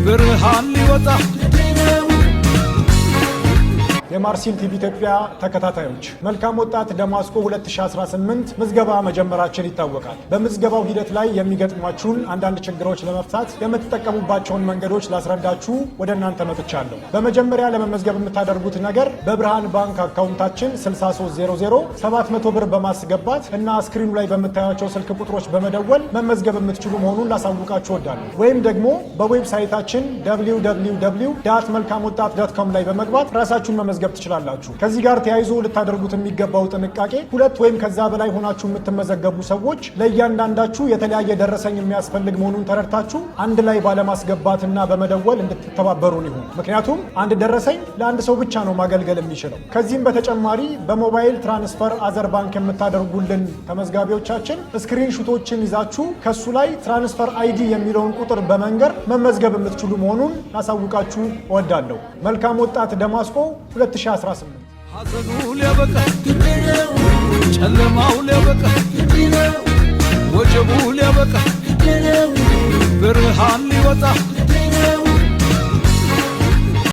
ብርሃን ሊወጣ የማርሲል ቲቪ ኢትዮጵያ ተከታታዮች መልካም ወጣት ደማስቆ 2018 ምዝገባ መጀመራችን ይታወቃል። በምዝገባው ሂደት ላይ የሚገጥሟችሁን አንዳንድ ችግሮች ለመፍታት የምትጠቀሙባቸውን መንገዶች ላስረዳችሁ ወደ እናንተ መጥቻለሁ። በመጀመሪያ ለመመዝገብ የምታደርጉት ነገር በብርሃን ባንክ አካውንታችን 6300 700 ብር በማስገባት እና ስክሪኑ ላይ በምታዩቸው ስልክ ቁጥሮች በመደወል መመዝገብ የምትችሉ መሆኑን ላሳውቃችሁ እወዳለሁ። ወይም ደግሞ በዌብሳይታችን www.መልካምወጣት.com ላይ በመግባት ራሳችሁን መመዝገብ ትችላላችሁ። ከዚህ ጋር ተያይዞ ልታደርጉት የሚገባው ጥንቃቄ ሁለት ወይም ከዛ በላይ ሆናችሁ የምትመዘገቡ ሰዎች ለእያንዳንዳችሁ የተለያየ ደረሰኝ የሚያስፈልግ መሆኑን ተረድታችሁ አንድ ላይ ባለማስገባትና በመደወል እንድትተባበሩን ይሁን። ምክንያቱም አንድ ደረሰኝ ለአንድ ሰው ብቻ ነው ማገልገል የሚችለው። ከዚህም በተጨማሪ በሞባይል ትራንስፈር አዘር ባንክ የምታደርጉልን ተመዝጋቢዎቻችን ስክሪን ሹቶችን ይዛችሁ ከሱ ላይ ትራንስፈር አይዲ የሚለውን ቁጥር በመንገር መመዝገብ የምትችሉ መሆኑን ላሳውቃችሁ እወዳለሁ። መልካም ወጣት ደማስቆ 2018 ሐዘኑ ሊያበቃ ጨለማው ሊያበቃ ወጀቡ ሊያበቃ ብርሃን ሊወጣ